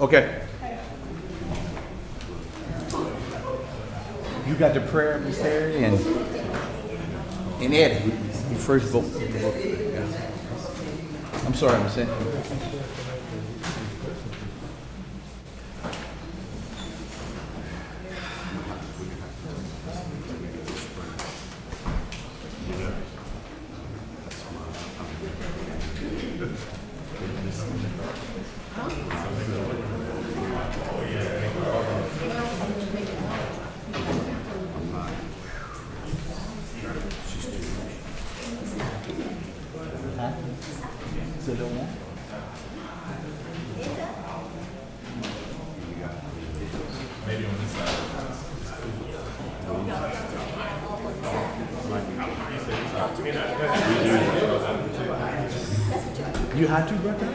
Okay. You got the prayer, Ms. Terry, and Eddie, you first vote. I'm sorry, Ms. Terry. So don't want? You had to, brother?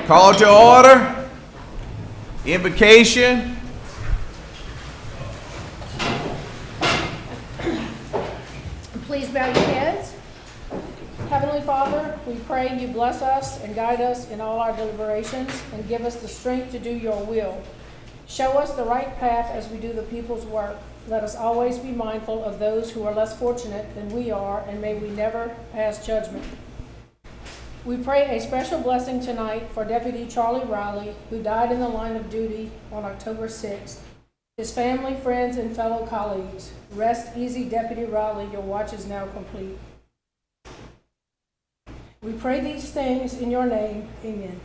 Call to order. Invocation. Please bow your heads. Heavenly Father, we pray you bless us and guide us in all our deliberations and give us the strength to do your will. Show us the right path as we do the people's work. Let us always be mindful of those who are less fortunate than we are, and may we never pass judgment. We pray a special blessing tonight for Deputy Charlie Riley, who died in the line of duty on October 6th. His family, friends, and fellow colleagues. Rest easy, Deputy Riley. Your watch is now complete. We pray these things in your name. Amen.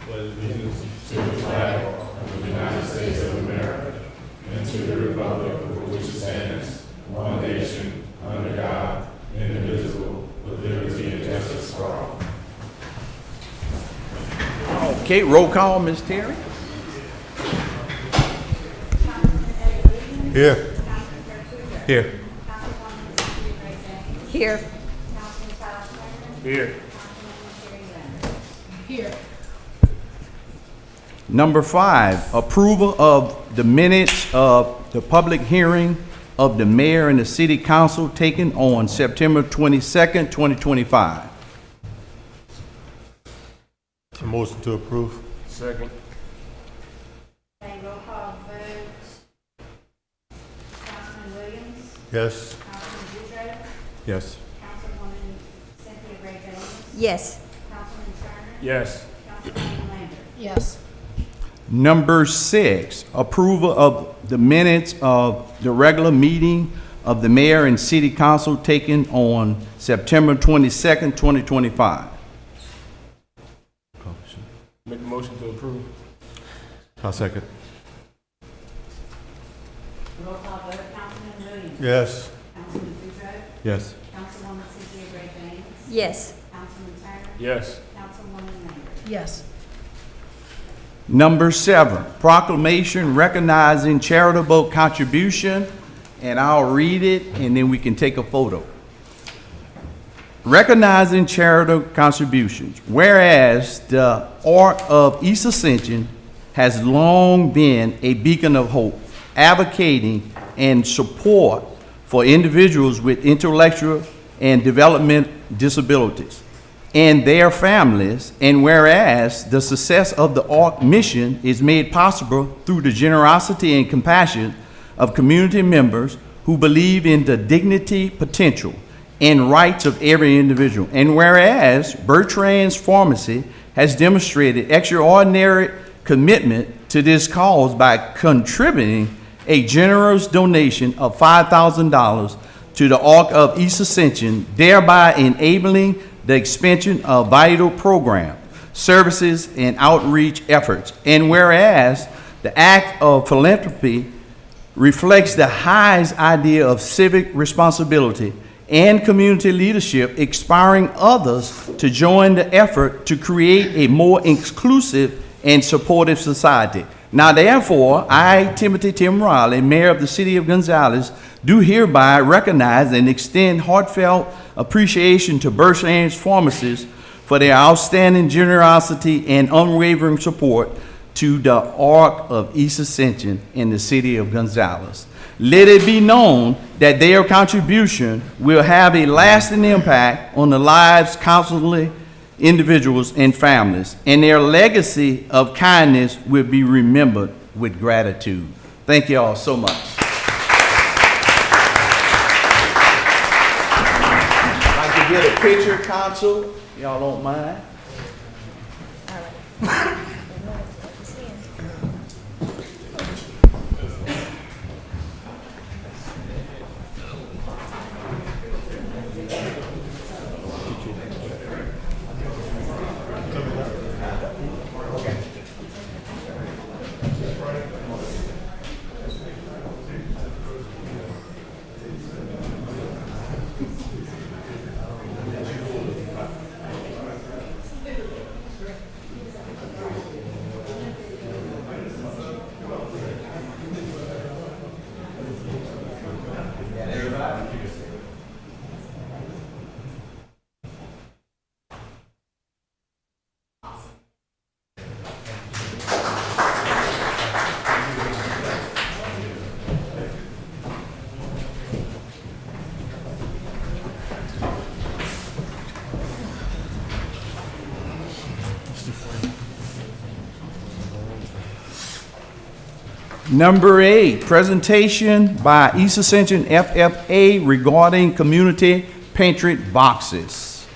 Pledge allegiance to the flag of the United States of America and to the republic for which it stands, one nation, under God, indivisible, with liberty and justice for all. Okay, roll call, Ms. Terry. Here. Here. Here. Here. Here. Number 5, approval of the minutes of the public hearing of the mayor and the city council taken on September 22nd, 2025. A motion to approve. Second. Okay, roll call vote. Councilman Williams, Yes. Councilman Boudreaux, Yes. Councilwoman Cynthia Gray Jones, Yes. Councilman Turner, Yes. Councilwoman Lambert. Yes. Number 6, approval of the minutes of the regular meeting of the mayor and city council taken on September 22nd, 2025. Make a motion to approve. I'll second. Roll call vote. Councilman Williams, Yes. Councilman Boudreaux, Yes. Councilwoman Cynthia Gray Jones, Yes. Councilman Turner, Yes. Councilwoman Lambert. Yes. Number 7, proclamation recognizing charitable contribution, and I'll read it and then we can take a photo. Recognizing charitable contributions. Whereas the Ark of East Ascension has long been a beacon of hope, advocating and support for individuals with intellectual and development disabilities and their families, and whereas the success of the Ark mission is made possible through the generosity and compassion of community members who believe in the dignity, potential, and rights of every individual. And whereas Bertrand's Pharmacy has demonstrated extraordinary commitment to this cause by contributing a generous donation of $5,000 to the Ark of East Ascension, thereby enabling the expansion of vital program, services, and outreach efforts. And whereas the act of philanthropy reflects the highest idea of civic responsibility and community leadership, inspiring others to join the effort to create a more inclusive and supportive society. Now therefore, I, Timothy Tim Riley, Mayor of the City of Gonzales, do hereby recognize and extend heartfelt appreciation to Bershlands pharmacists for their outstanding generosity and unwavering support to the Ark of East Ascension in the City of Gonzales. Let it be known that their contribution will have a lasting impact on the lives countless individuals and families, and their legacy of kindness will be remembered with gratitude. Thank you all so much. I'd like to get a picture, Council. Y'all don't mind? Number 8, presentation by East Ascension FFA regarding community pantry boxes.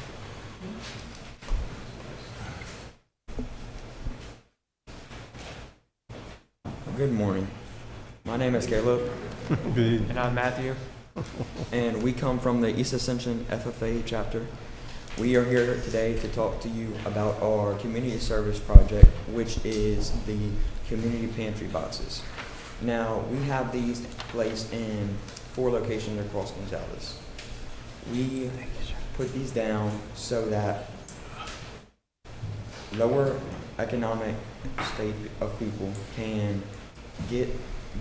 Good morning. My name is Caleb, And I'm Matthew. and we come from the East Ascension FFA chapter. We are here today to talk to you about our community service project, which is the community pantry boxes. Now, we have these placed in 4 locations across Gonzales. We put these down so that lower economic state of people can get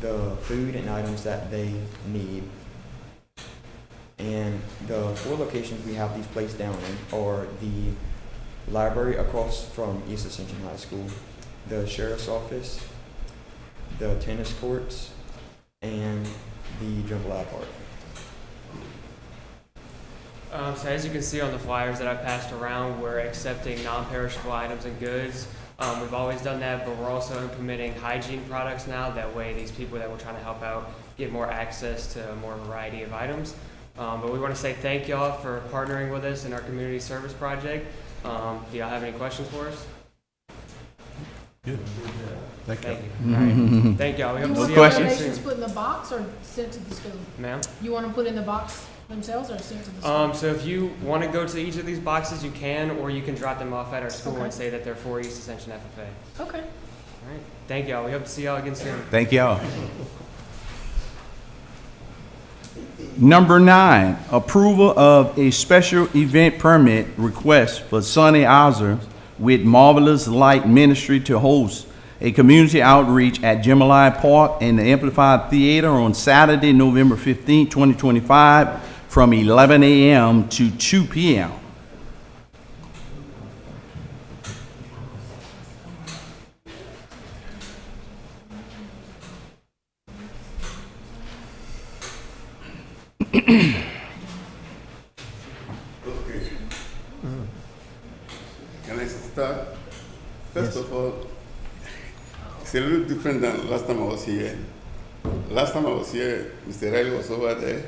the food and items that they need. And the 4 locations we have these placed down in are the library across from East Ascension High School, the sheriff's office, the tennis courts, and the jambalaya park. So as you can see on the flyers that I passed around, we're accepting non-perishable items and goods. We've always done that, but we're also implementing hygiene products now. That way these people that we're trying to help out get more access to a more variety of items. But we want to say thank y'all for partnering with us in our community service project. Do y'all have any questions for us? Good. Thank you. All right. Thank y'all. We hope You to want see the y'all again donations soon. put in the box or sent to the school? Ma'am? You want them put in the box themselves or sent to the school? So if you want to go to each of these boxes, you can, or you can drop them off at our school Okay. and say that they're for East Ascension FFA. Okay. All right. Thank y'all. We hope to see y'all again soon. Thank y'all. Number 9, approval of a special event permit request for Sonny Ozer with Marvelous Light Ministry to host a community outreach at Jambalaya Park and the Amplified Theater on Saturday, November 15, 2025, from 11 a.m. to 2 p.m. Okay. Can I start? First of all, it's a little different than last time I was here. Last time I was here, Mr. Riley was over there.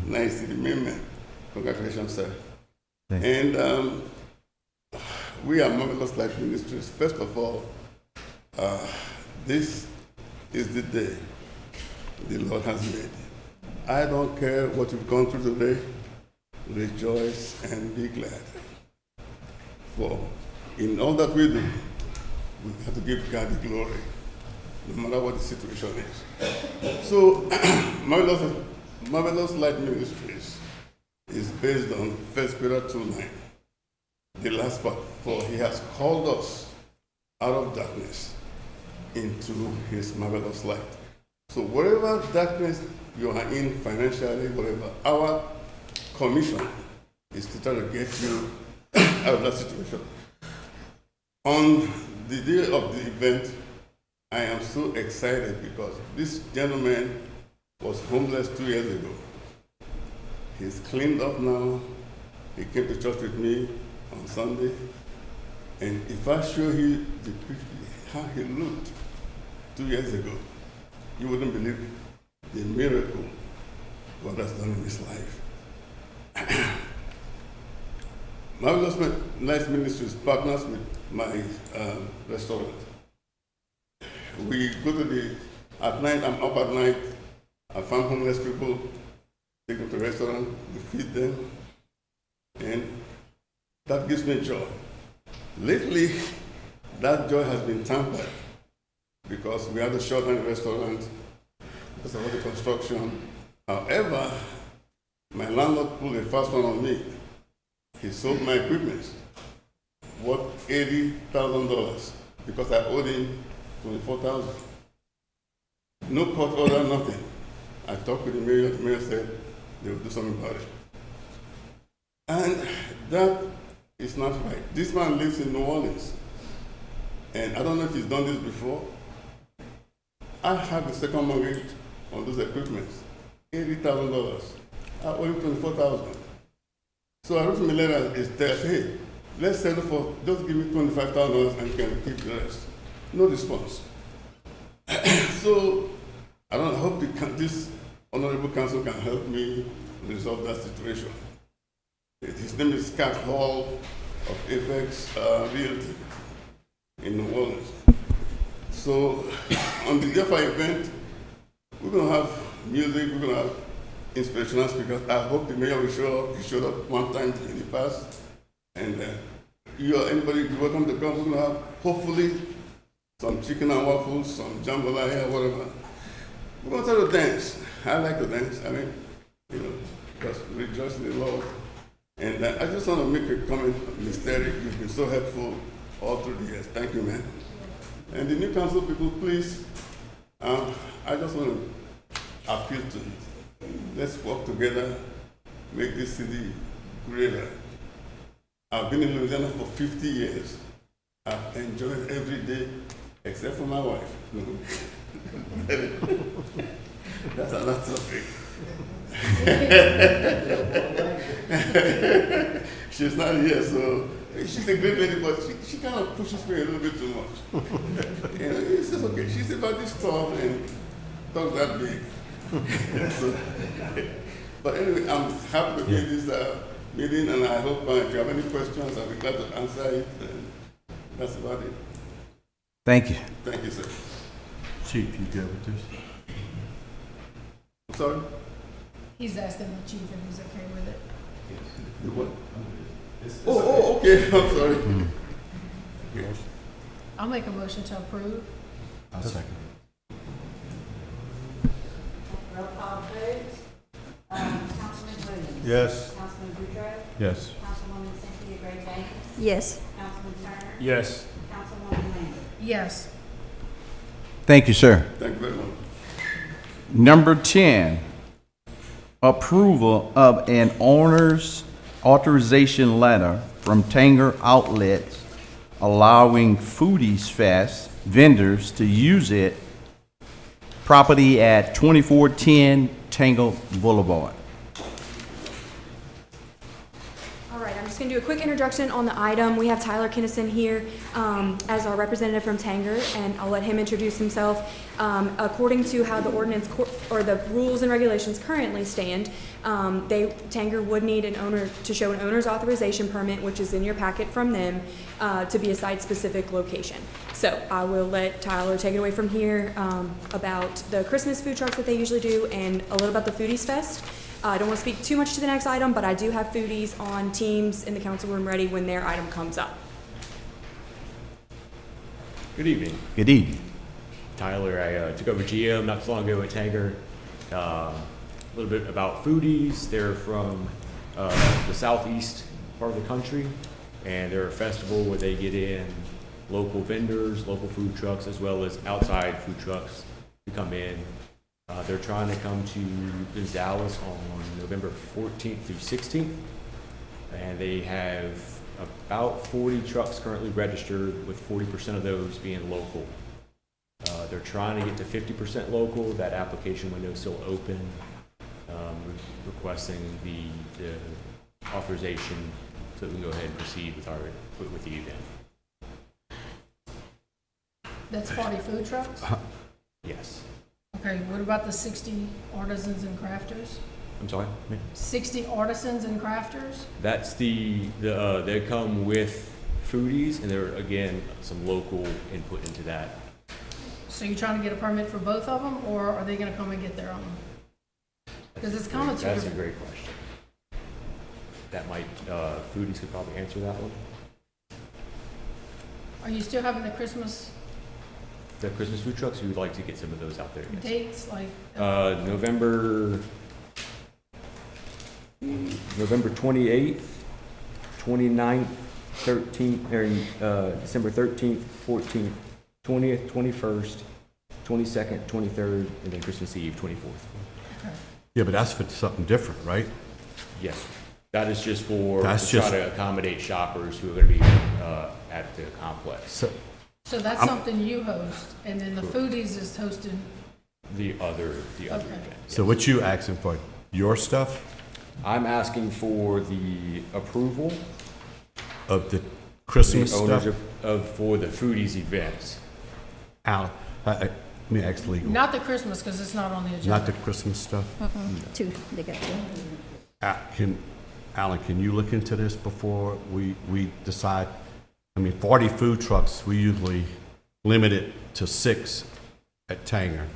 Nice to remember. Congratulations, sir. And we are Marvelous Life Ministries. First of all, this is the day the Lord has made. I don't care what you've gone through today. Rejoice and be glad. For in all that we do, we have to give God the glory, no matter what the situation is. So, Marvelous Light Ministries is based on 1 Peter 2:9, the last part. For he has called us out of darkness into his marvelous light. So whatever darkness you are in financially, whatever, our commission is to try to get you out of that situation. On the day of the event, I am so excited because this gentleman was homeless 2 years ago. He's cleaned up now. He came to church with me on Sunday. And if I show you how he looked 2 years ago, you wouldn't believe the miracle God has done in his life. Marvelous Life Ministries partners with my restaurant. We go to at night, I'm up at night, I find homeless people, take them to the restaurant, we feed them, and that gives me joy. Lately, that joy has been tampered because we had to shut down the restaurant because of all the construction. However, my landlord pulled a fast one on me. He sold my equipment worth $80,000 because I owed him $24,000. No court order, nothing. I talked with the mayor said they would do something about it. And that is not right. This man lives in New Orleans, and I don't know if he's done this before. I have the second mortgage on those equipments, $80,000. I owe him $24,000. So I wrote him a letter and said, hey, let's settle for, just give me $25,000 and you can keep the rest. No response. So I hope this honorable council can help me resolve that situation. His name is Scott Hall of Apex Realty in New Orleans. So on the DEFA event, we're going to have music, we're going to have inspirational speakers. I hope the mayor will show up. He showed up one time in the past. And you or anybody, you're welcome to come. We're going to have, hopefully, some chicken and waffles, some jambalaya, whatever. We're going to try to dance. I like to dance. I mean, just rejoice in the Lord. And I just want to make a comment, Mr. Eric, you've been so helpful all through the years. Thank you, man. And the new council people, please, I just want to appeal to you. Let's work together, make this city greater. I've been in Louisiana for 50 years. I've enjoyed every day, except for my wife. That's another topic. She's not here, so she's a great lady, but she kind of pushes me a little bit too much. It's just okay. She's about this tall and talks that big. So, but anyway, I'm happy to be this meeting, and I hope if you have any questions, I'll be glad to answer it. And that's about it. Thank you. Thank you, sir. Chief, you good with this? I'm sorry? He's asking the chief if he's okay with it. The what? Oh, okay. I'm sorry. Yes. I'll make a motion to approve. I'll second. Roll call vote. Councilman Williams. Yes. Councilman Boudreaux. Yes. Councilwoman Cynthia Gray James. Yes. Councilman Turner. Yes. Councilwoman Lambert. Yes. Thank you, sir. Thank you very much. Number 10, approval of an owner's authorization letter from Tanger Outlets allowing Foodies Fest vendors to use it property at 2410 Tanger Boulevard. All right, I'm just going to do a quick introduction on the item. We have Tyler Kinnison here as our representative from Tanger, and I'll let him introduce himself. According to how the ordinance or the rules and regulations currently stand, Tanger would need an owner to show an owner's authorization permit, which is in your packet from them, to be a site-specific location. So I will let Tyler take it away from here about the Christmas food trucks that they usually do and a little about the Foodies Fest. I don't want to speak too much to the next item, but I do have foodies on Teams in the council room ready when their item comes up. Good evening. Good evening. Tyler, I took over GM not too long ago at Tanger. A little bit about Foodies. They're from the southeast part of the country, and they're a festival where they get in local vendors, local food trucks, as well as outside food trucks to come in. They're trying to come to Gonzales on November 14th through 16th, and they have about 40 trucks currently registered, with 40% of those being local. They're trying to get to 50% local. That application window is still open, requesting the authorization so that we can go ahead and proceed with the event. That's 40 food trucks? Yes. Okay, what about the 60 artisans and crafters? I'm sorry? 60 artisans and crafters? That's they come with foodies, and there are, again, some local input into that. So you're trying to get a permit for both of them, or are they gonna come and get their own? Because it's kind of two That's a different. great question. That might, foodies could probably answer that one. Are you still having the Christmas The Christmas food trucks, we would like to get some of those out there. Yes. dates, like? November 28th, 29th, 13th, or December 13th, 14th, 20th, 21st, 22nd, 23rd, and then Christmas Eve, 24th. Yeah, but that's for something different, right? Yes, sir. That is just for, That's to try just- to accommodate shoppers who are going to be at the complex. So that's something you host, and then the foodies is hosting, The other Okay. event. So yes. what you asking for? Your stuff I'm asking for the approval, of the the Christmas owners stuff? for the foodies events. Al, let me ask legal. not the Christmas, because it's not on the agenda. Not the Christmas stuff? Two, they got two. Alan, can you look into this before we decide? I mean, 40 food trucks, we usually limit it to 6 at Tanger.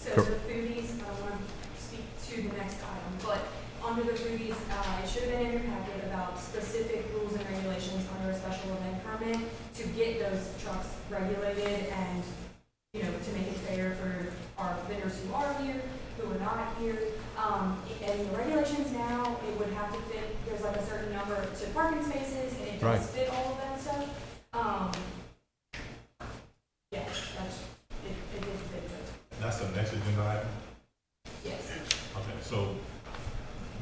So the foodies, I don't want to speak to the next item, but under the foodies, it should have been in your packet about specific rules and regulations under a special event permit to get those trucks regulated and, you know, to make it fair for our vendors who are here, who are not here. And the regulations now, it would have to fit, there's like a certain number to parking spaces, and it Right. does fit all of that stuff. Yes, it did fit those. That's the next agenda item? Yes. Okay, so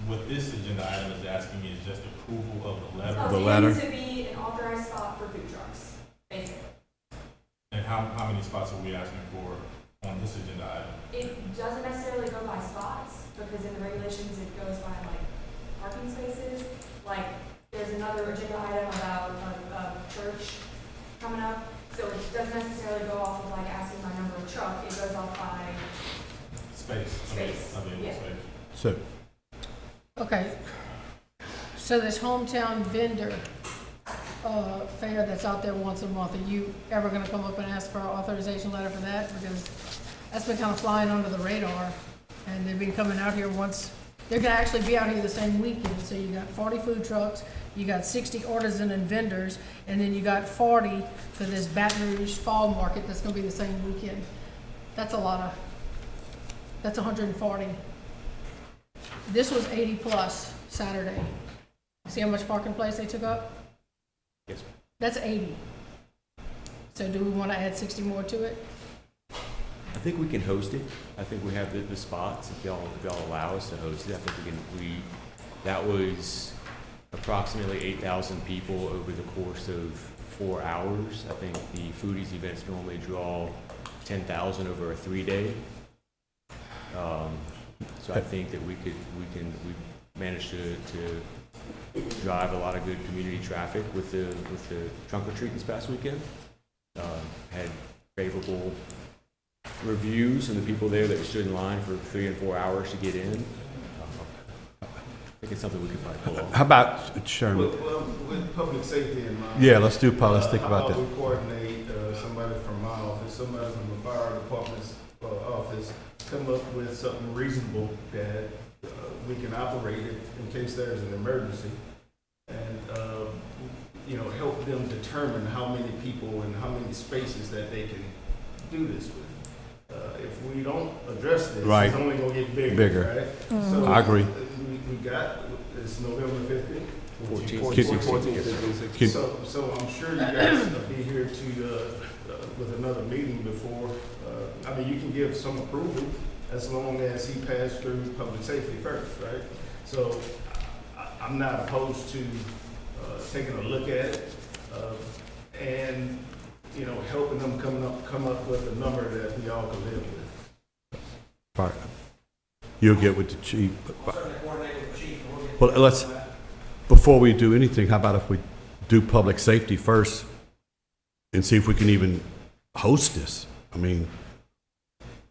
what this agenda item is asking is just approval of the letter? The letter? To be an authorized spot for food trucks, basically. And how many spots are we asking for on this agenda item? It doesn't necessarily go by spots, because in the regulations, it goes by like parking spaces. Like, there's another agenda item about a church coming up, so it doesn't necessarily go off of like asking my number of truck, it goes off by, Space. Space, Available yeah. space. So, Okay, so this hometown vendor fair that's out there once a month, are you ever gonna come up and ask for an authorization letter for that? Because that's been kind of flying under the radar, and they've been coming out here once, they're gonna actually be out here the same weekend, so you got 40 food trucks, you got 60 artisan and vendors, and then you got 40 for this Baton Rouge Fall Market that's gonna be the same weekend. That's a lot of, that's 140. This was 80 plus Saturday. See how much parking place they took up? Yes. That's 80. So do we want to add 60 more to it? I think we can host it. I think we have the spots, if y'all allow us to host it. I think that was approximately 8,000 people over the course of 4 hours. I think the foodies events normally draw 10,000 over a 3-day. So I think that we managed to drive a lot of good community traffic with the trunk or treat this past weekend. Had favorable reviews from the people there that stood in line for 3 and 4 hours to get in. I think it's something we could probably pull off. how about Sherman? Well, with public safety in mind. Yeah, let's think about How that. we coordinate, somebody from my office, somebody from the fire department's office, come up with something reasonable that we can operate in case there's an emergency. And, help them determine how many people and how many spaces that they can do this with. If we don't address this, Right. it's only gonna get bigger. Bigger. Right? So I agree. We got, it's November 15th. 14th, 14th, 16th. Can- So I'm sure you guys will be here with another meeting before, I mean, you can give some approval as long as he passed through public safety first, right? So I'm not opposed to taking a look at it and, you know, helping them come up with a number that we all can live with. All right. You'll get with the chief. Well, let's, before we do anything, how about if we do public safety first and see if we can even host this? I mean,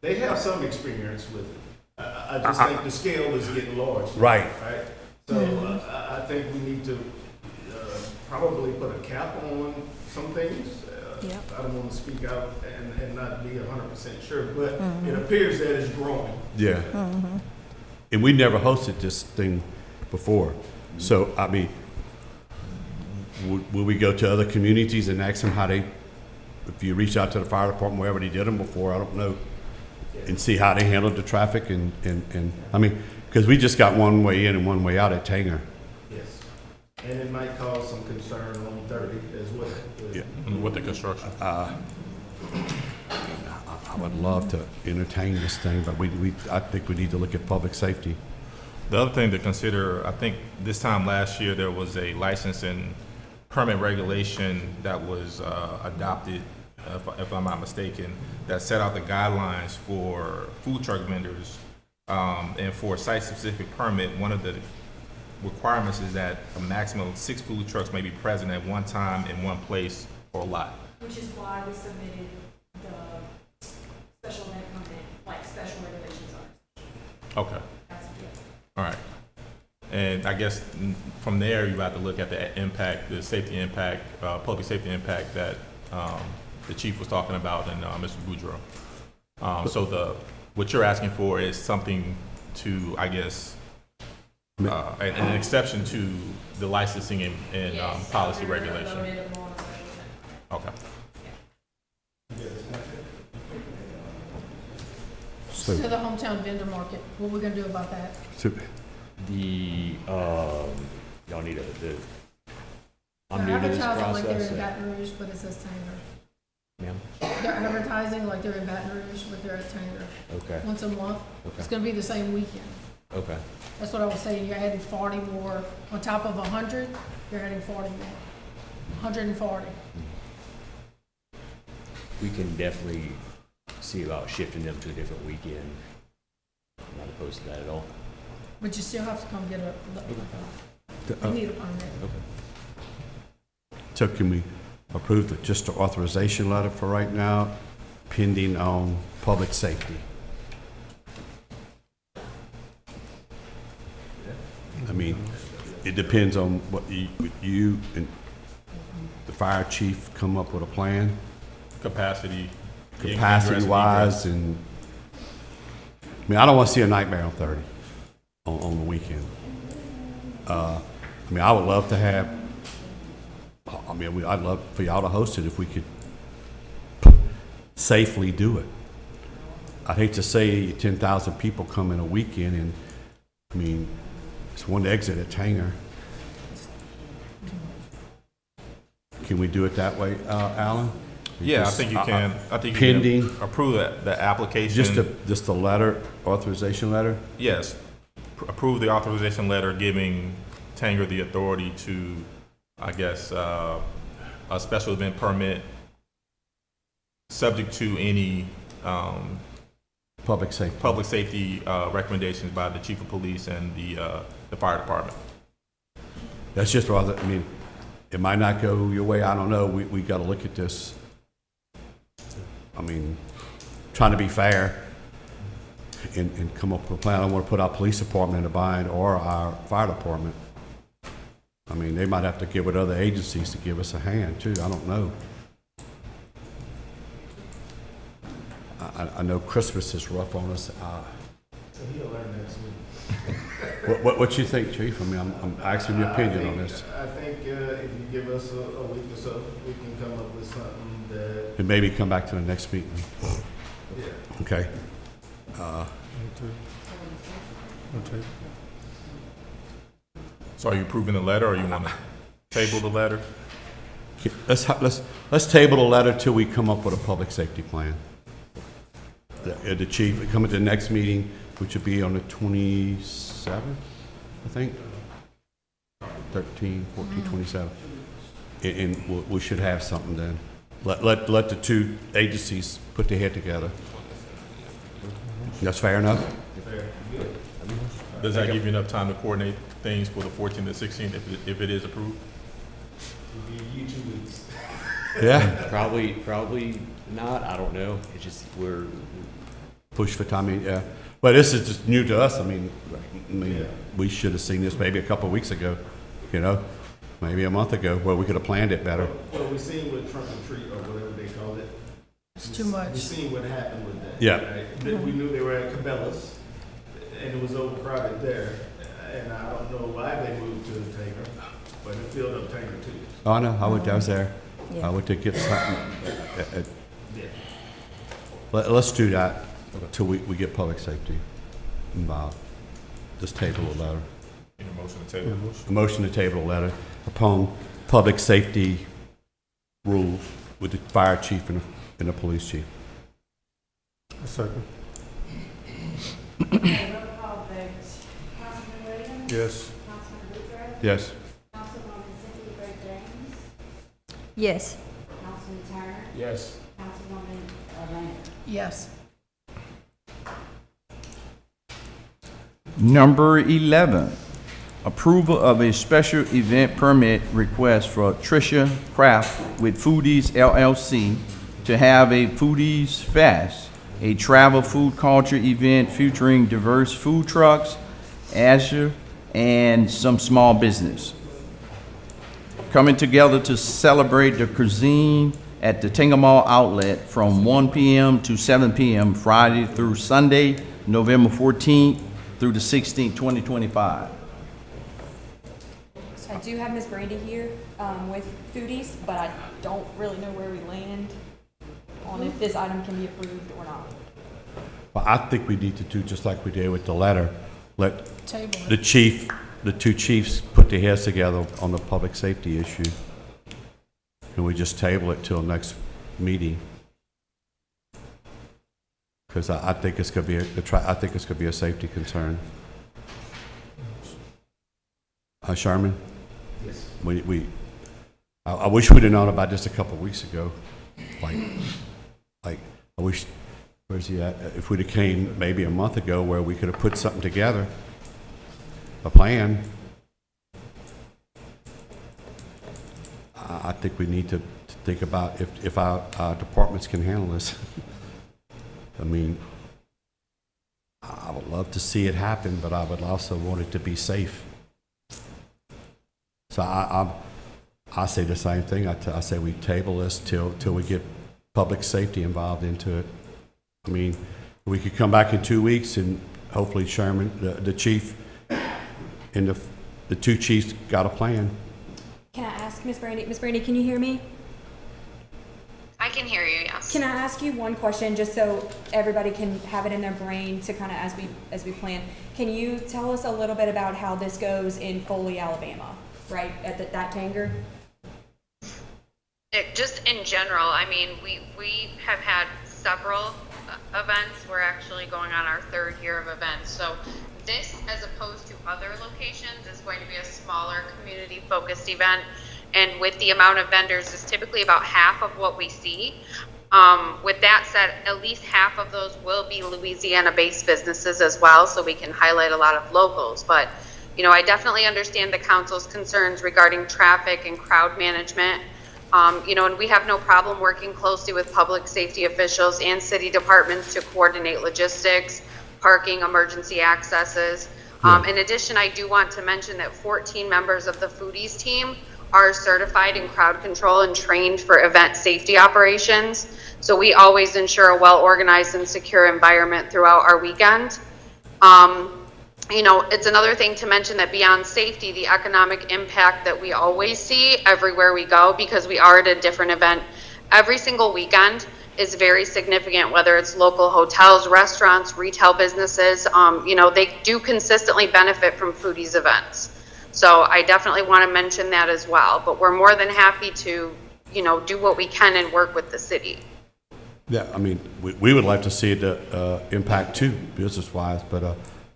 They have some experience with it. I just think the scale is getting large. Right. Right? So I think we need to probably put a cap on some things. Yep. I don't want to speak out and not be 100% sure, but it appears that it's growing. yeah. And we never hosted this thing before. So, I mean, will we go to other communities and ask them how they, if you reach out to the fire department, wherever they did them before, I don't know, and see how they handled the traffic and I mean, because we just got one way in and one way out at Tanger. Yes. And it might cause some concern on 30 as well. Yeah. With the construction. I would love to entertain this thing, but I think we need to look at public safety. The other thing to consider, I think this time last year, there was a license and permit regulation that was adopted, if I'm not mistaken, that set out the guidelines for food truck vendors. And for a site-specific permit, one of the requirements is that a maximum of 6 food trucks may be present at one time in one place or lot. Which is why we submitted the special event permit, like special regulations are. Okay. All right. And I guess from there, you have to look at the impact, the safety impact, public safety impact that the chief was talking about and Mr. Boudreaux. So what you're asking for is something to, I guess, an exception to the licensing and policy regulation. Okay. To the hometown vendor market, what are we gonna do about that? So, Y'all need They're I'm new to this advertising like they're process. in Baton Rouge, but it says Tanger. Ma'am? They're advertising like they're in Baton Rouge, but they're at Tanger, Okay, once a month. It's okay, gonna be the same weekend. okay. That's what I was saying, you're adding 40 more, on top of 100, you're adding 40 more. 140. We can definitely see about shifting them to a different weekend. I'm not opposed to that at all. But you still have to come get you need a permit. so can we approve just the authorization letter for right now, pending on public safety? I mean, it depends on what you and the fire chief come up with a plan, Capacity. capacity-wise, and, I mean, I don't want to see a nightmare on 30 on the weekend. I mean, I would love to have, I'd love for y'all to host it if we could safely do it. I'd hate to say 10,000 people come in a weekend and, I mean, it's one exit at Tanger. Can we do it that way, Alan? Yeah, I think you can. I think you Pending, can approve the application. just a letter, authorization letter? Yes, approve the authorization letter giving Tanger the authority to, I guess, a special event permit, subject to any Public safety. recommendations by the chief of police and the fire department. That's just rather, I mean, it might not go your way, I don't know, we gotta look at this. I mean, trying to be fair and come up with a plan. I don't wanna put our police department in a bind or our fire department. I mean, they might have to get with other agencies to give us a hand too, I don't know. I know Christmas is rough on us. So he'll learn next week. What you think, Chief? I mean, I'm asking your opinion on this. I think if you give us a week or so, we can come up with something that, And maybe come back to the next meeting. yeah. Okay. So are you approving the letter, or you want to table the letter? Let's table the letter till we come up with a public safety plan. The chief, we come at the next meeting, which will be on the 27th, I think? 13, 14, 27. And we should have something then. Let the two agencies put their head together. That's fair enough? Does that give you enough time to coordinate things for the 14th and 16th if it is approved? You 2 weeks. Yeah. Probably not, I don't know. It's just, Push for timing, yeah. But this is just new to us. I mean, we should have seen this maybe a couple of weeks ago, you know? Maybe a month ago, where we could have planned it better. Well, we seen with trunk or treat, or whatever they call it. It's too much. We seen what happened with that. Yeah. Right? Then we knew they were at Cabela's, and it was overcrowded there. And I don't know why they moved to the Tanger, but it filled up Tanger too. Oh, no, I was there. Yeah. I went to get something. Yeah. Let's do that till we get public safety involved. Just table the letter. Need a motion to table? A motion to table the letter upon public safety rules with the fire chief and the police chief. Second. Roll call vote. Councilman Williams? Yes. Councilman Boudreaux? Yes. Councilwoman Cynthia Gray James? Yes. Councilman Turner? Yes. Councilwoman Leonard? Yes. Number 11, approval of a special event permit request for Tricia Craft with Foodies LLC to have a Foodies Fest, a travel food culture event featuring diverse food trucks, Azure, and some small business. Coming together to celebrate the cuisine at the Tingamall Outlet from 1 p.m. to 7 p.m. Friday through Sunday, November 14th through the 16th, 2025. So I do have Ms. Brandy here with Foodies, but I don't really know where we land on if this item can be approved or not. Well, I think we need to do just like we did with the letter. Let Table it. the two chiefs put their heads together on the public safety issue. And we just table it till next meeting. Because I think it's gonna be I think it's gonna be a safety concern. Sherman? Yes. I wish we'd have known about this a couple of weeks ago. Like, I wish, where's he at? If we'd have came maybe a month ago where we could have put something together, a plan. I think we need to think about if our departments can handle this. I mean, I would love to see it happen, but I would also want it to be safe. So I say the same thing. I say we table this till we get public safety involved into it. I mean, we could come back in 2 weeks and hopefully Sherman, the chief, and the two chiefs got a plan. Can I ask Ms. Brandy? Ms. Brandy, can you hear me? I can hear you, yes. Can I ask you one question, just so everybody can have it in their brain to kind of as we plan? Can you tell us a little bit about how this goes in Foley, Alabama, right at that Tanger? Just in general, I mean, we have had several events. We're actually going on our third year of events. So this, as opposed to other locations, is going to be a smaller community-focused event. And with the amount of vendors, it's typically about half of what we see. With that said, at least half of those will be Louisiana-based businesses as well, so we can highlight a lot of locals. But, you know, I definitely understand the council's concerns regarding traffic and crowd management. You know, and we have no problem working closely with public safety officials and city departments to coordinate logistics, parking, emergency accesses. In addition, I do want to mention that 14 members of the Foodies team are certified in crowd control and trained for event safety operations. So we always ensure a well-organized and secure environment throughout our weekend. You know, it's another thing to mention that beyond safety, the economic impact that we always see everywhere we go, because we are at a different event every single weekend, is very significant, whether it's local hotels, restaurants, retail businesses. You know, they do consistently benefit from Foodies events. So I definitely want to mention that as well, but we're more than happy to, do what we can and work with the city. Yeah, I mean, we would like to see the impact too, business-wise, but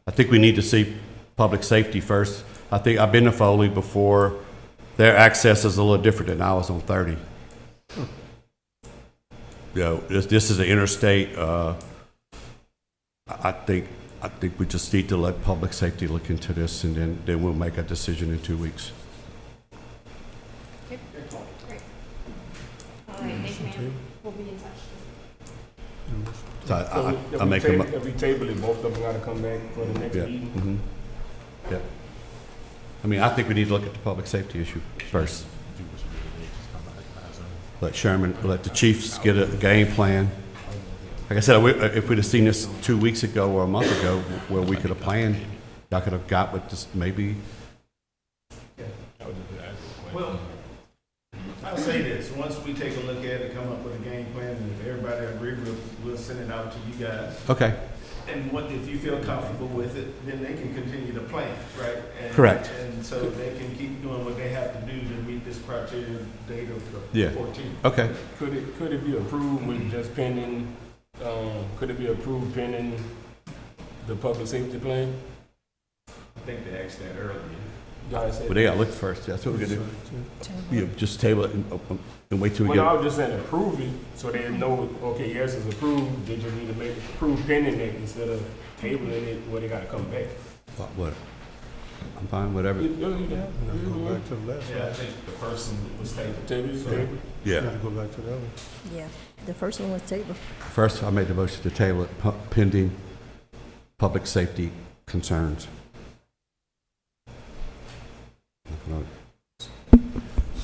I think we need to see public safety first. I think I've been to Foley before. Their access is a little different than ours on 30. This is an interstate. I think we just need to let public safety look into this, and then we'll make a decision in 2 weeks. Great. All right, thank you, ma'am. We'll be in touch. So I make a If we table it, both of them gotta come back for the next meeting. Mm-hmm. Yeah. I mean, I think we need to look at the public safety issue first. Let Sherman, let the chiefs get a game plan. Like I said, if we'd have seen this 2 weeks ago or a month ago, where we could have planned, y'all could have got with this maybe. Well, I'll say this, once we take a look at it, come up with a game plan, and if everybody agree, we'll send it out to you guys. Okay. And if you feel comfortable with it, then they can continue to plan, right? Correct. And so they can keep doing what they have to do to meet this criteria date of the Yeah. 14th. Okay. Could it be approved with just pending, could it be approved pending the public safety plan? I think they asked that earlier. Y'all said- Well, they gotta look first. That's what we're gonna do. Yeah, just table it and wait till we Well, I get. was just saying approve it, so they know, okay, yes, it's approved, they just need to make it approved pending it instead of tabling it where they gotta come back. What? I'm fine, whatever. Yeah, Yeah, I think the first one was tabled. Table. Yeah. Yeah, the first one was tabled. First, I made the motion to table it pending public safety concerns.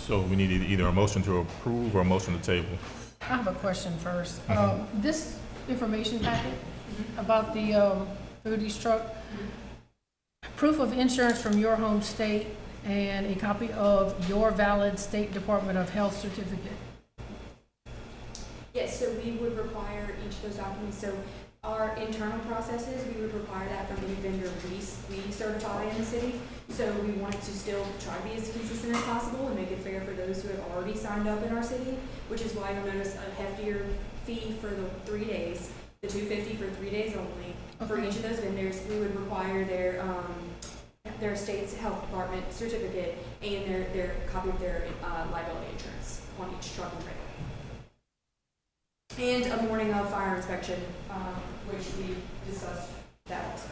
So we need either a motion to approve or a motion to table. I have a question first. This information packet about the foodies truck, proof of insurance from your home state, and a copy of your valid State Department of Health certificate. Yes, so we would require each of those documents. So our internal processes, we would require that from any vendor we certify in the city. So we wanted to still try to be as consistent as possible and make it fair for those who have already signed up in our city, which is why you'll notice a heftier fee for the 3 days, the $250 for 3 days only. For Okay. each of those vendors, we would require their state's health department certificate and their copy of their liability insurance on each truck and trailer. And a morning of fire inspection, which we discussed that also.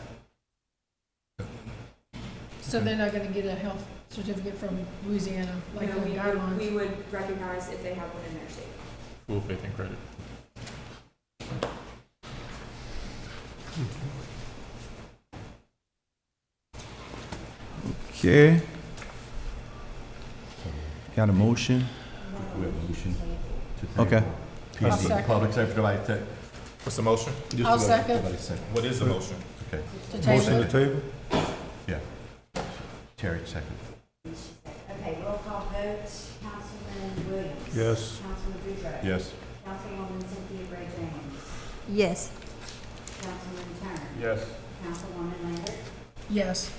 So they're not gonna get a health certificate from Louisiana, like No, the guidelines? we would recognize if they have one in their state. Full faith and credit. Okay. Got a motion? We have a motion to table. Okay. I'll second. Public safety, nobody take. What's the motion? Just I'll nobody- second. nobody second. What is the motion? Okay. To table it? table? Yeah. Terry, second. Okay, roll call vote, Councilman Williams. Yes. Councilman Boudreaux. Yes. Councilwoman Cynthia Gray James. Yes. Councilman Turner. Yes. Councilwoman Lambert. Yes.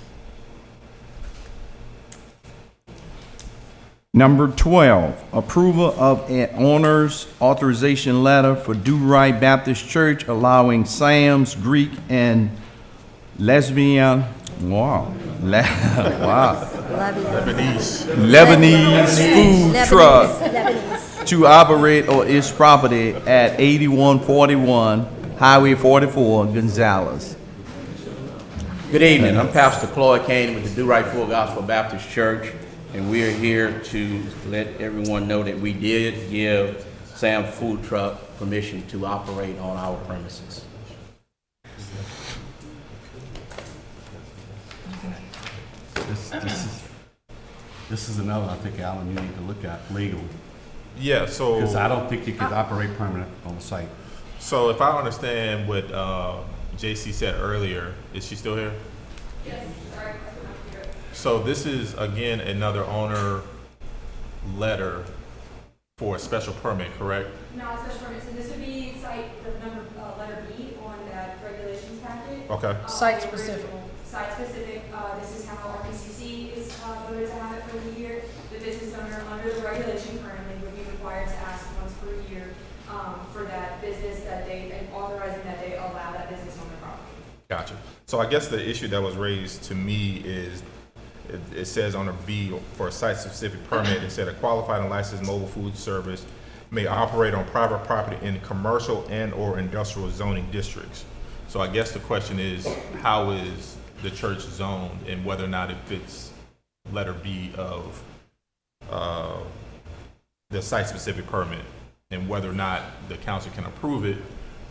Number 12, approval of an owner's authorization letter for Do Right Baptist Church allowing Sam's Greek and Lesbian, wow, Lebanese food truck to operate on its property at 8141 Highway 44, Gonzales. Good evening. I'm Pastor Cloyd Kane with the Do Right Full Gospel Baptist Church, and we are here to let everyone know that we did give Sam Food Truck permission to operate on our premises. This is another, I think, Alan, you need to look at legally. Yeah, so. Because I don't think you could operate permanent on the site. So if I understand what JC said earlier, is she still here? Yes, sorry. So this is, again, another owner letter for a special permit, correct? No, special permit, so this would be site, the number, letter B on that regulations packet. Okay. Site specific. Site specific, this is how RPCC is whether to have it for the year. The business owner, under the regulation currently, would be required to ask once per year for that business that they, and authorizing that they allow that business on their property. Gotcha. So I guess the issue that was raised to me is, it says on a B, for a site-specific permit, it said a qualified and licensed mobile food service may operate on private property in commercial and/or industrial zoning districts. So I guess the question is, how is the church zoned, and whether or not it fits letter B of the site-specific permit, and whether or not the council can approve it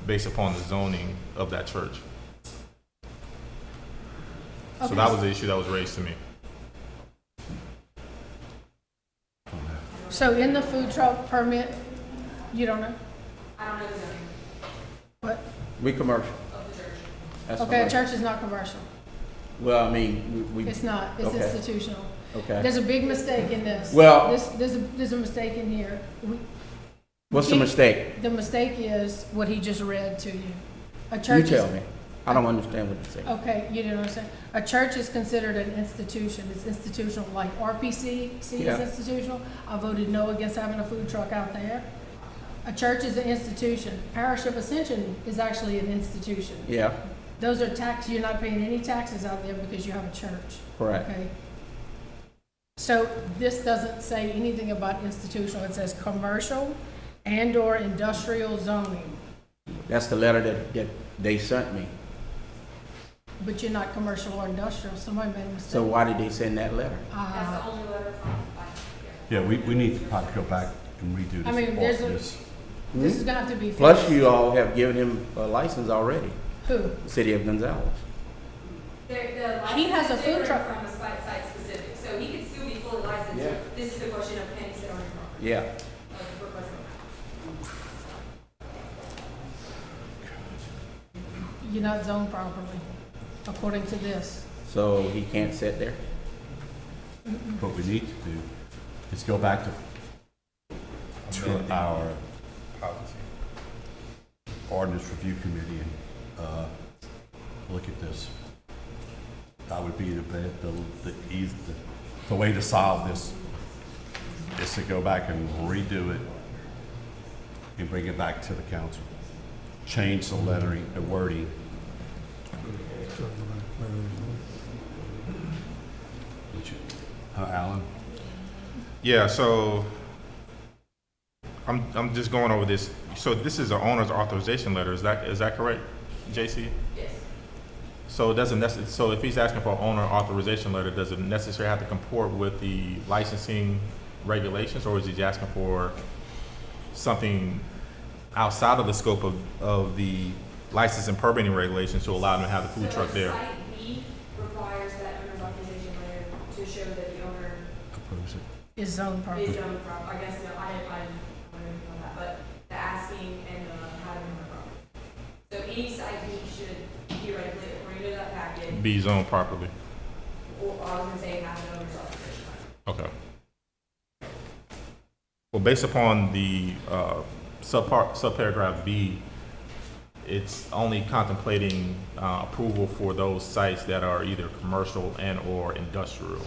based upon the zoning of that church. So Okay. that was the issue that was raised to me. So in the food truck permit, you don't know? I don't know the zoning What? We commercial. of the church. That's Okay, a commercial. church is not commercial. Well, I mean, we. It's not, it's Okay. institutional. Okay. There's a big mistake in this. Well- There's a mistake in here. What's the mistake? The mistake is what he just read to you. A You church is. tell me. I don't understand what you're saying. Okay, you didn't understand. A church is considered an institution. It's institutional, like RPC is Yeah. institutional. I voted no against having a food truck out there. A church is an institution. Parish of Ascension is actually an institution. Yeah, Those are tax, you're not paying any taxes out there because you have a church. correct. Okay. So this doesn't say anything about institutional. It says commercial and/or industrial zoning. That's the letter that they sent me. But you're not commercial or industrial. Somebody made a mistake. So why did they send that letter? That's the only letter from, Yeah, we need to probably go back and redo this. I mean, there's a- This is gonna have to be. Plus, fixed. you all have given him a license already, Who? the city of Gonzales. the He has license a is food different truck. from a site specific, so he could still be fully licensed. Yeah. This is the question of can he sit on your property? Yeah. Of requesting that. You're not zoned properly, according to this. So he can't sit there? What we need to do is go back to our Policy. ordinance review committee and, look at this. That would be the way to solve this is to go back and redo it and bring it back to the council. Change the lettering, the wording. Alan? Yeah, so I'm just going over this. So this is an owner's authorization letter. Is that correct, JC? Yes. So it doesn't so if he's asking for an owner authorization letter, does it necessarily have to comport with the licensing regulations, or is he asking for something outside of the scope of the license and permitting regulations to allow him to have the food truck there? Site B requires that owner's authorization letter to show that the owner Approves it. Is zoned properly. is zoned property. I guess, no, I didn't know that, but the asking and having the property. So any site B should theoretically, according to that packet, Be zoned properly. or I was gonna say have an owner's authorization letter. Okay. Well, based upon the subparagraph B, it's only contemplating approval for those sites that are either commercial and/or industrial.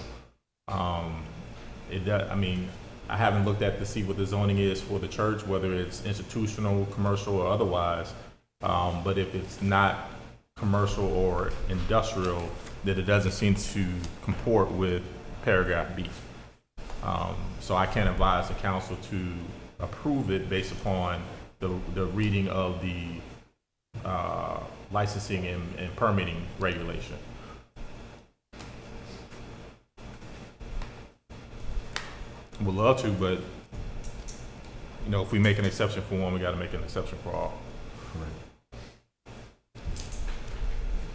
I mean, I haven't looked at to see what the zoning is for the church, whether it's institutional, commercial, or otherwise. But if it's not commercial or industrial, then it doesn't seem to comport with paragraph B. So I can't advise the council to approve it based upon the reading of the licensing and permitting regulation. Would love to, but if we make an exception for one, we got to make an exception for all.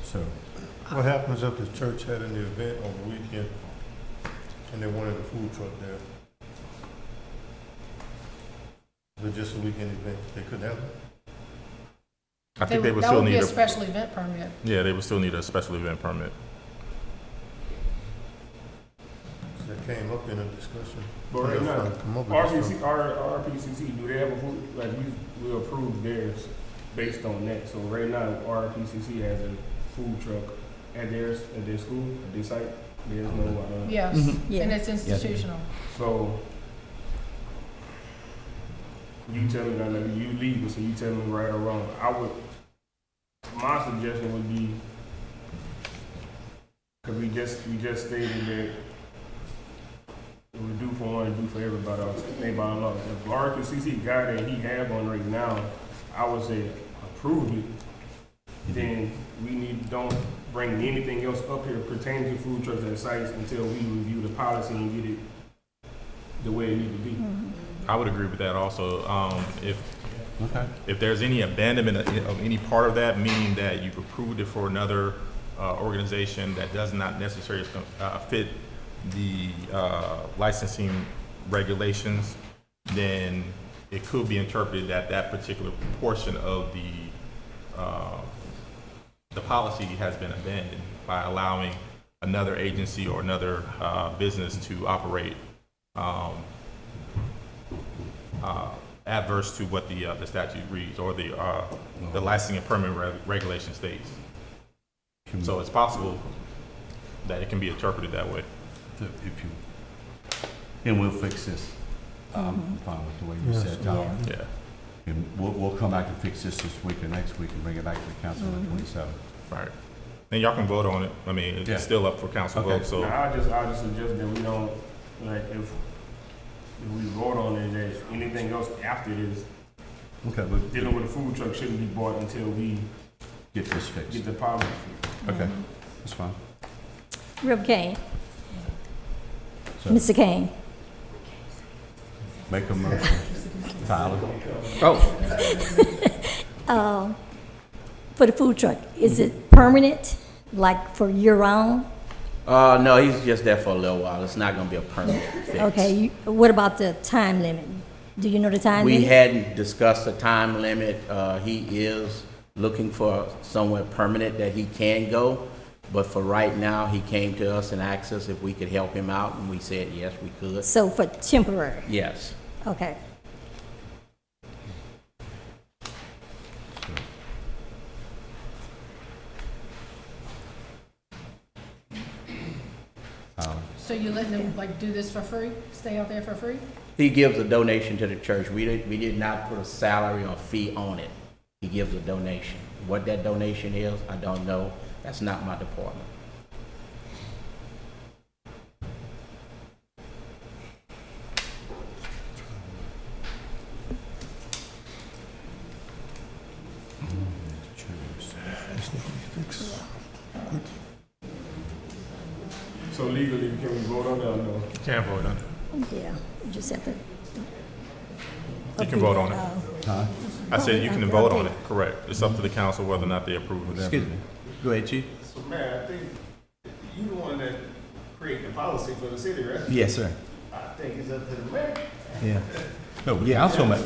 So, What happens if the church had an event on the weekend and they wanted a food truck there? But just a weekend event, they couldn't have it? I think they would That still would be need a special event permit. Yeah, they would still need a special event permit. That came up in a discussion. But right now, Come up with this stuff. RPCC, do they have a food, like, we approve theirs based on that? So right now, RPCC has a food truck at their school, at their site? There's no, Yes, Mhm. and it's institutional. so you tell me, now, you legal, so you tell me right or wrong. My suggestion would be, because we just stated that we do for one, do for everybody else. Think about a lot. If the RQCC guy that he have on right now, I would say approve it. Then don't bring anything else up here pertaining to food trucks and sites until we review the policy and get it the way it needs to be. I would agree with that also. If there's any abandonment of any part of that, meaning that you've approved it for another organization that does not necessarily fit the licensing regulations, then it could be interpreted that that particular portion of the policy has been abandoned by allowing another agency or another business to operate adverse to what the statute reads or the licensing and permit regulation states. So it's possible that it can be interpreted that way. And we'll fix this. I'm fine with the way you said, Tom. Yeah. And we'll come back and fix this week or next week and bring it back to the council on the 27th. Right. And y'all can vote on it. I mean, it's still up for council vote, so. Now, I just suggest that we don't, like, if we vote on it, that anything else after this, dealing with a food truck shouldn't be bought until we get this fixed. Get the policy fixed. Okay, that's fine. Reverend Kane. So, Mr. Kane. make a motion. Tyler? For the food truck, is it permanent, like for year-round? No, he's just there for a little while. It's not gonna be a permanent fix. Okay, what about the time limit? Do you know the time limit? We hadn't discussed the time limit. He is looking for somewhere permanent that he can go. But for right now, he came to us and asked us if we could help him out, and we said, yes, we could. So for temporary? Yes. Okay. So you letting them like do this for free? Stay out there for free? He gives a donation to the church. We did not put a salary or fee on it. He gives a donation. What that donation is, I don't know. That's not my department. So legally, can we vote on that or no? You can't vote on it. Yeah, you just have to. You can vote on it. Huh? I said you can vote on it, correct. It's up to the council whether or not they approve of that. Excuse me. Go ahead, Chief. So, Mayor, I think you the one that created the policy for the city, right? Yes, sir. I think it's up to the mayor. Yeah. No, Yeah, councilman.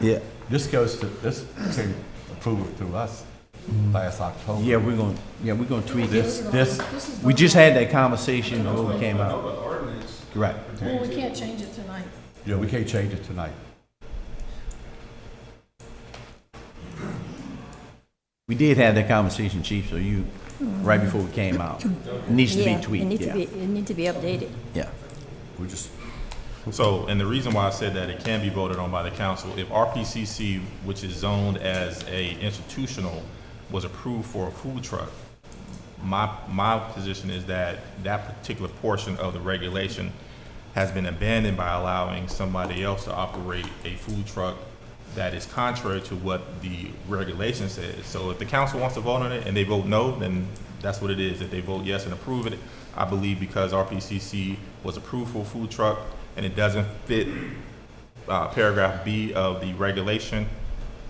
Yeah. This can approve it through us last October. Yeah, we're gonna tweak this. We just had that conversation before we came out. Ordinance. Right. Well, we can't change it tonight. Yeah, we can't change it tonight. We did have that conversation, Chief, so right before we came out. It needs to be tweaked, yeah. It needs to be updated. Yeah. We just, So, and the reason why I said that it can be voted on by the council, if RPCC, which is zoned as a institutional, was approved for a food truck, my position is that that particular portion of the regulation has been abandoned by allowing somebody else to operate a food truck that is contrary to what the regulation says. So if the council wants to vote on it and they vote no, then that's what it is. If they vote yes and approve it, I believe because RPCC was approved for a food truck and it doesn't fit paragraph B of the regulation,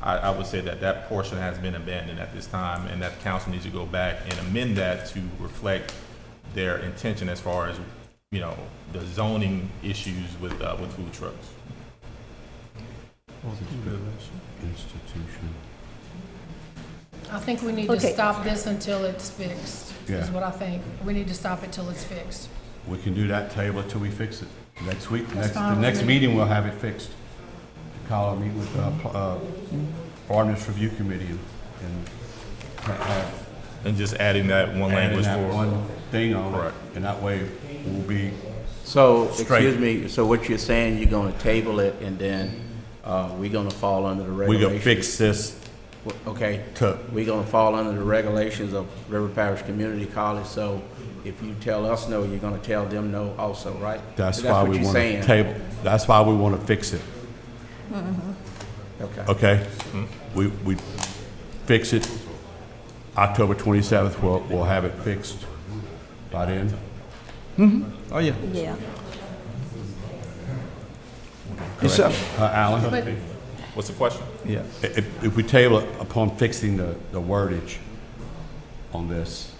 I would say that that portion has been abandoned at this time and that the council needs to go back and amend that to reflect their intention as far as, you know, the zoning issues with food trucks. institution. I think we need to Okay. stop this until it's fixed, is Yeah. what I think. We need to stop it till it's fixed. We can do that, table it till we fix it. Next week, That's fine the with next me. meeting, we'll have it fixed. Call a meeting with ordinance review committee and have And just adding that one adding language that for. one thing on it, Correct. and that way we'll be, So, Straight. excuse me, so what you're saying, you're gonna table it and then, we're gonna fall under the we regulations? gonna fix this Okay, to, we're gonna fall under the regulations of River Parish Community College, so if you tell us no, you're gonna tell them no also, right? that's why what we you're want saying. to table, that's why we want to fix it, Okay. okay? We fix it, October 27th, we'll have it fixed by then. Oh, yeah. Yeah. Yes, sir. Alan? But What's the question? Yeah. If we table it upon fixing the wordage on this.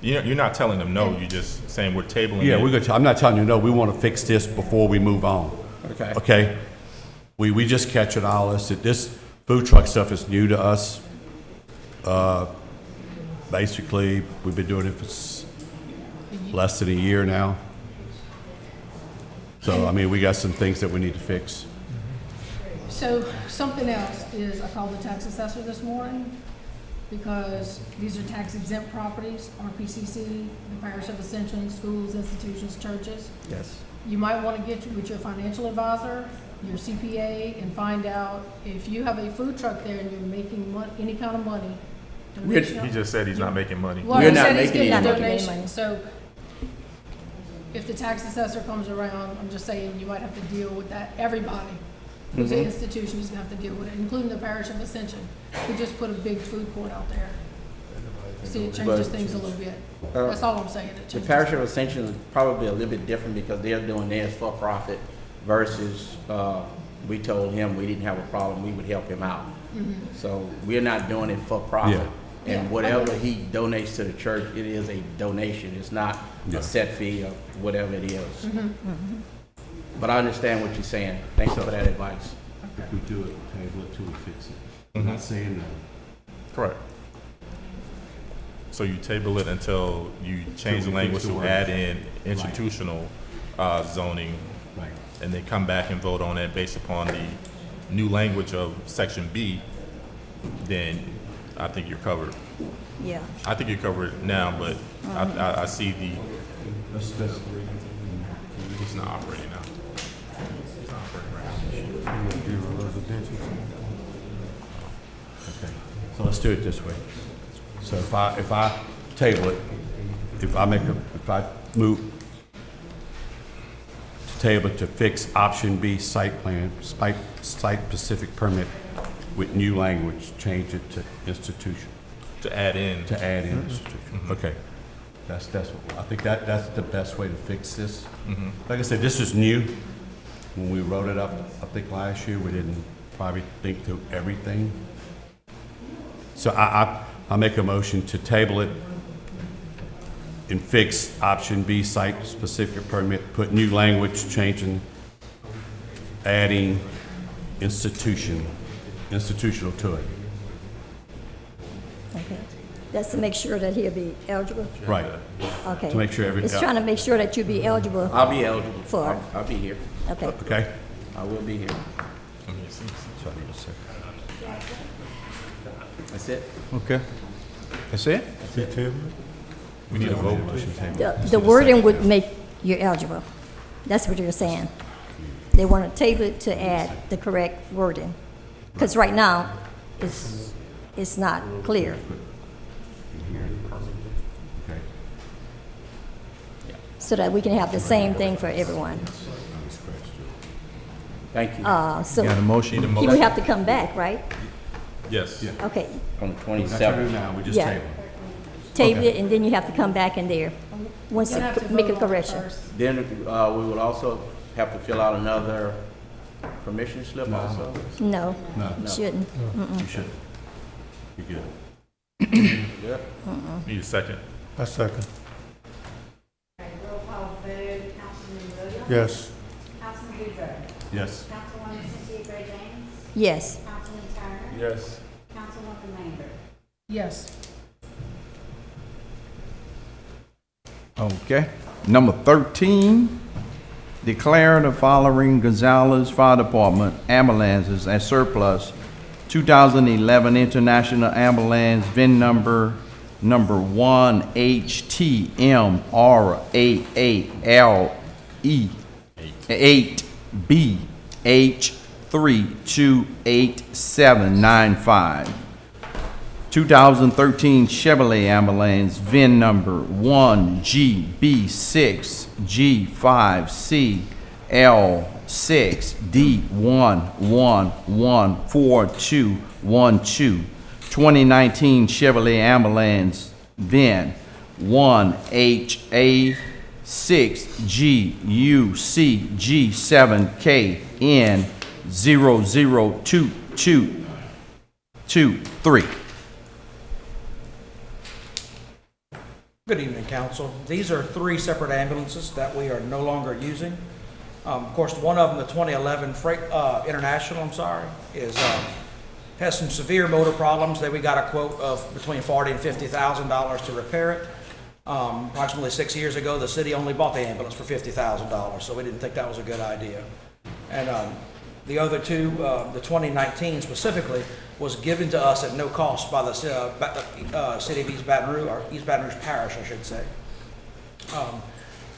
You're not telling them no, you're just saying we're tabling it. Yeah, I'm not telling you no, we want to fix this before we move on. Okay. Okay? We just catching all this food truck stuff is new to us. Basically, we've been doing it for less than a year now. So, I mean, we got some things that we need to fix. So something else is, I called the tax assessor this morning because these are tax exempt properties, RPCC, the Parish of Ascension, schools, institutions, churches. Yes. You might want to get with your financial advisor, your CPA, and find out if you have a food truck there and you're making any kind of money. donation- He just said he's not making money. Well, We're he not said he's making getting a any money. donation, so if the tax assessor comes around, I'm just saying, you might have to deal with that, everybody who's an institution is gonna have to deal with it, including the Parish of Ascension. We just put a big food court out there. See, it changes But- things a little bit. That's all I'm saying, it The changes. Parish of Ascension is probably a little bit different because they're doing theirs for profit versus, we told him we didn't have a problem, we would help him out. So we're not doing it for profit. Yeah. Yeah. And whatever he donates to the church, it is a donation. It's not Yeah. a set fee or whatever it is. But I understand what you're saying. Thank you for that advice. If we do it, table it till we fix it. I'm not saying no. Correct. So you table it until you change the Till we language fix the to word. add in institutional zoning, Right. and then come back and vote on it based upon the new language of section B, then I think you're covered. Yeah. I think you're covered now, but I see Let's, he's not operating now. He's not operating right now. okay. So let's do it this way. So if I table it, if I move to table it to fix option B site plan, site-specific permit with new language, change it to institution, To add in. to add in institution. Okay. That's what, I think that's the best way to fix this. Like I said, this is new. When we wrote it up, I think last year, we didn't probably think through everything. So I make a motion to table it and fix option B site-specific permit, put new language, changing, adding institutional to it. Okay. That's to make sure that he'll be eligible? Right. Okay. To make sure every- It's trying to make sure that you'll be eligible. I'll be eligible. For- I'll be here. Okay. Okay? I will be here. So I need a second. That's it? Okay. That's it? We need a vote. The wording would make you eligible. That's what you're saying. They want to table it to add the correct wording. Because right now, it's not clear. Okay. So that we can have the same thing for everyone. Thank you. So Got a motion? he would have to come back, right? Yes. Okay. On the That's what we do 27th. now, we just Yeah. table. Table it, and then you have to come back in there, once You're gonna have you to make a vote on it correction. first. Then we will also have to fill out another permission slip also. No, No. you shouldn't. You should. You're good. Good. Need a second. A second. Okay, roll call vote, Councilman Williams? Yes. Councilman Boudreaux? Yes. Councilwoman Cynthia Gray James? Yes. Councilman Turner? Yes. Councilwoman Lambert? Yes. Okay. Number 13, declare the following Gonzales Fire Department ambulances as surplus. 2011 International Ambulance VIN number number 1HTMR88LE 8BH328795. 2013 Chevrolet ambulance VIN number 1GB6G5CL6D114212. 2019 Chevrolet ambulance VIN 1HA6GUCGN002223. Good evening, council. These are three separate ambulances that we are no longer using. Of course, one of them, the 2011 Freight International, has some severe motor problems that we got a quote of between $40,000 and $50,000 to repair it. Approximately 6 years ago, the city only bought the ambulance for $50,000, so we didn't think that was a good idea. And the other two, the 2019 specifically, was given to us at no cost by the city of East Baton Rouge, or East Baton Rouge Parish, I should say.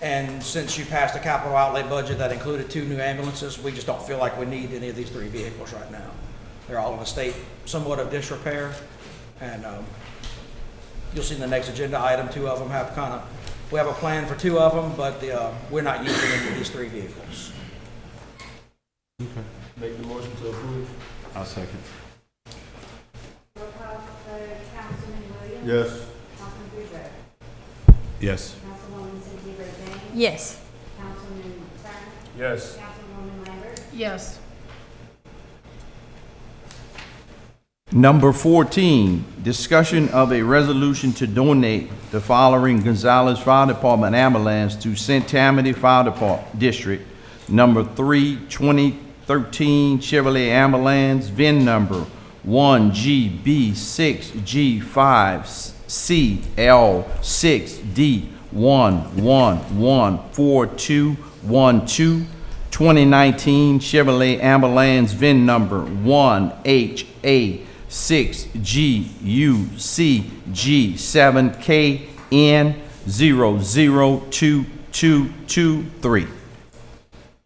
And since you passed a capital outlay budget that included 2 new ambulances, we just don't feel like we need any of these 3 vehicles right now. They're all in a state somewhat of disrepair, and you'll see in the next agenda item, 2 of them we have a plan for 2 of them, but we're not using any of these 3 vehicles. Okay. Make the motion to approve. I'll second. Roll call vote, Councilman Williams? Yes. Councilman Boudreaux? Yes. Councilwoman Cynthia Roseanne? Yes. Councilman Turner? Yes. Councilwoman Lambert? Yes. Number 14, discussion of a resolution to donate the following Gonzales Fire Department ambulance to St. Tammany Fire Department District, number 3, 2013 Chevrolet ambulance, VIN number 1GB6G5CL6D114212. 2019 Chevrolet ambulance, VIN number 1HA6GU7KN002223.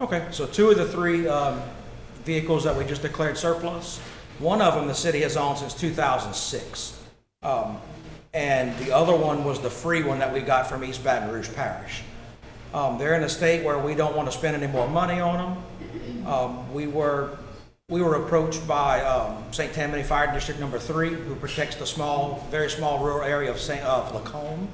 Okay, so 2 of the 3 vehicles that we just declared surplus, one of them the city has owned since 2006. And the other one was the free one that we got from East Baton Rouge Parish. They're in a state where we don't want to spend any more money on them. We were approached by St. Tammany Fire District number 3, who protects the very small rural area of Lacombe.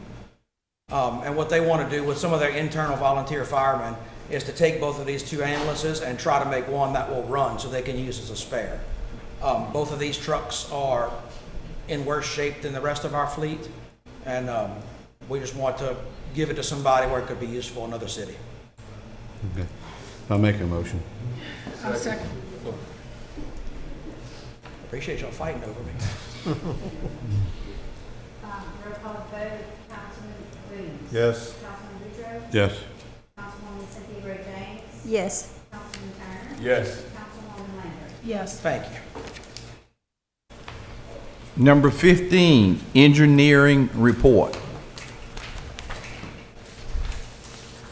And what they want to do with some of their internal volunteer firemen is to take both of these 2 ambulances and try to make one that will run so they can use as a spare. Both of these trucks are in worse shape than the rest of our fleet, and we just want to give it to somebody where it could be useful in another city. Okay. I'll make a motion. I'll second. Appreciate y'all fighting over me. Roll call vote, Councilman Williams? Yes. Councilman Boudreaux? Yes. Councilwoman Cynthia Roseanne? Yes. Councilman Turner? Yes. Councilwoman Lambert? Yes. Thank you. Number 15, engineering report.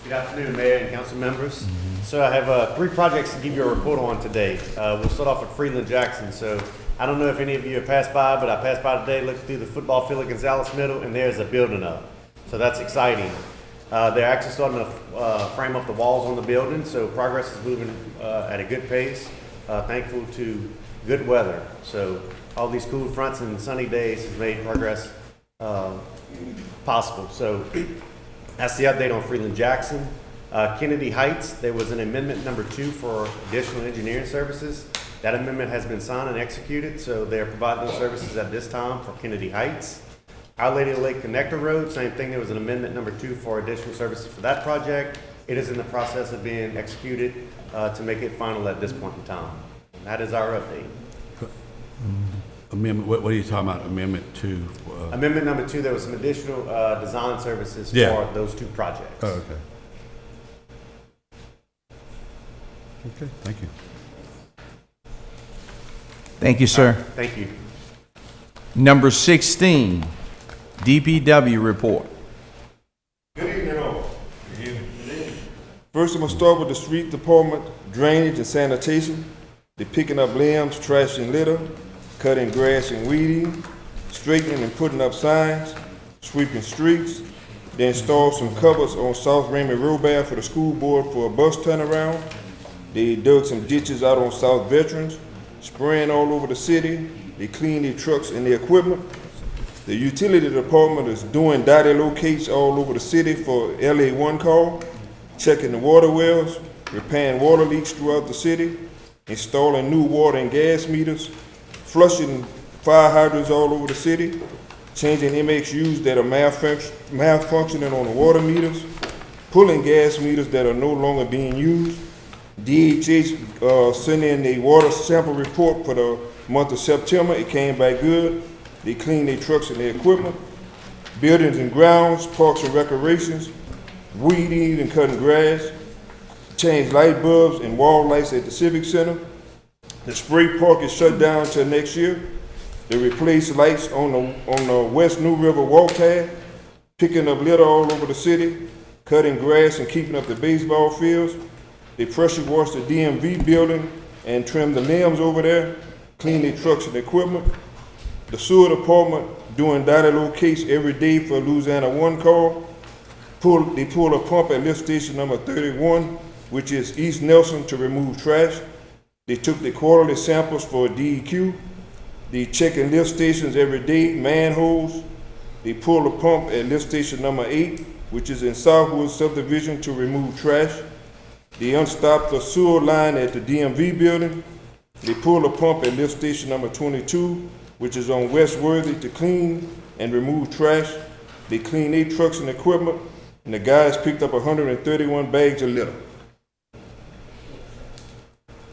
Good afternoon, Mayor and council members. So I have 3 projects to give you a report on today. We'll start off with Freeland Jackson. So I don't know if any of you have passed by, but I passed by today, looked through the football field at Gonzales Middle, and there's a building up. So that's exciting. They're actually starting to frame up the walls on the building, so progress is moving at a good pace. Thankful to good weather. So all these cool fronts and sunny days has made progress possible. So that's the update on Freeland Jackson. Kennedy Heights, there was an amendment number 2 for additional engineering services. That amendment has been signed and executed, so they're providing those services at this time for Kennedy Heights. Our Lady of the Lake Connector Road, same thing, there was an amendment number 2 for additional services for that project. It is in the process of being executed to make it final at this point in time. And that is our update. Amendment, what are you talking about, amendment 2? Amendment number 2, there was some additional design services for those 2 projects. Oh, okay. Okay, thank you. Thank you, sir. Thank you. Number 16, DPW report. Good evening, all. First, I'm gonna start with the street department, drainage and sanitation. They're picking up limbs, trash and litter, cutting grass and weeding, straightening and putting up signs, sweeping streets. They installed some covers on South Raymond Road for the school board for a bus turnaround. They dug some ditches out on South Veterans, spraying all over the city. They cleaned their trucks and their equipment. The utility department is doing data locates all over the city for LA One Call, checking the water wells, repairing water leaks throughout the city, installing new water and gas meters, flushing fire hydrants all over the city, changing MXUs that are malfunctioning on the water meters, pulling gas meters that are no longer being used. DHH sent in a water sample report for the month of September. It came back good. They cleaned their trucks and their equipment. Buildings and grounds, parks and recreations, weeding and cutting grass, changed light bulbs and wall lights at the Civic Center. The spray park is shut down till next year. They replaced lights on the West New River walk path, picking up litter all over the city, cutting grass and keeping up the baseball fields. They pressure washed the DMV building and trimmed the limbs over there, cleaned their trucks and equipment. The sewer department doing data locates every day for Louisiana One Call. They pulled a pump at lift station number 31, which is East Nelson, to remove trash. They took the quarterly samples for DEQ. They checking lift stations every day, manholes. They pulled a pump at lift station number 8, which is in Southwood subdivision, to remove trash. They unstopped the sewer line at the DMV building. They pulled a pump at lift station number 22, which is on West Worthy, to clean and remove trash. They cleaned 8 trucks and equipment, and the guys picked up 131 bags of litter.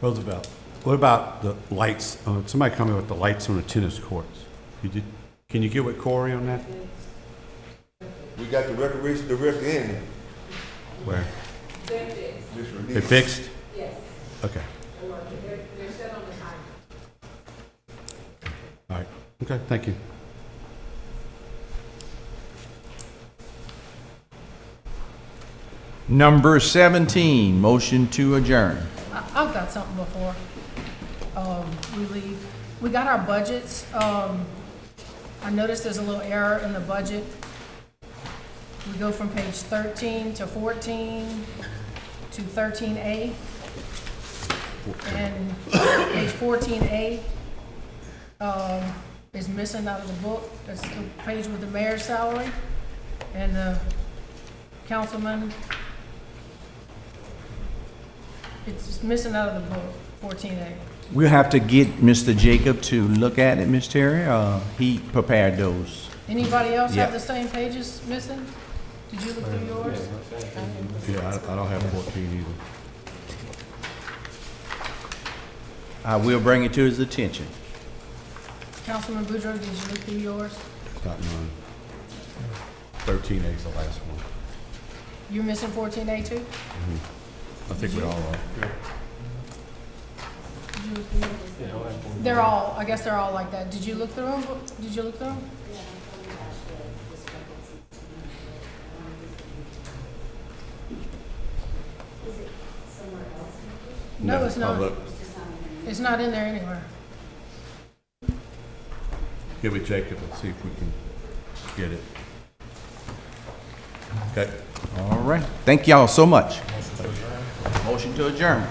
Roosevelt, what about the lights? Somebody come in with the lights on the tennis courts. Can you get with Corey on that? We got the recreation director in. Where? They fixed? Yes. Okay. They're set on the time. All right. Okay, thank you. Number 17, motion to adjourn. I've got something before we leave. We got our budgets. I noticed there's a little error in the budget. We go from page 13 to 14 to 13A. And page 14A is missing out of the book. That's the page with the mayor's salary and the councilman. It's just missing out of the book, 14A. We'll have to get Mr. Jacob to look at it, Ms. Terry. He prepared those. Anybody else Yeah. have the same pages missing? Did you look through yours? Yeah, I don't have 14 either. I will bring it to his attention. Councilman Boudreaux, did you look through yours? It's not mine. 13A is the last one. You're missing 14A too? I think we all are. Did you look through yours? They're all, I guess they're all like that. Did you look through them? Did you look through them? No, it's I'll not. look. It's not in there anywhere. Get with Jacob and see if we can get it. Okay. All right. Thank y'all so much. Motion to adjourn.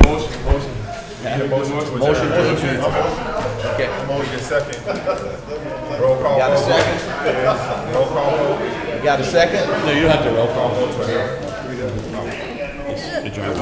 Motion to adjourn. Okay. Motion second. Roll call. Got a second? Yeah. Roll call vote. You got a second? No, you don't have to roll call. Adjourn.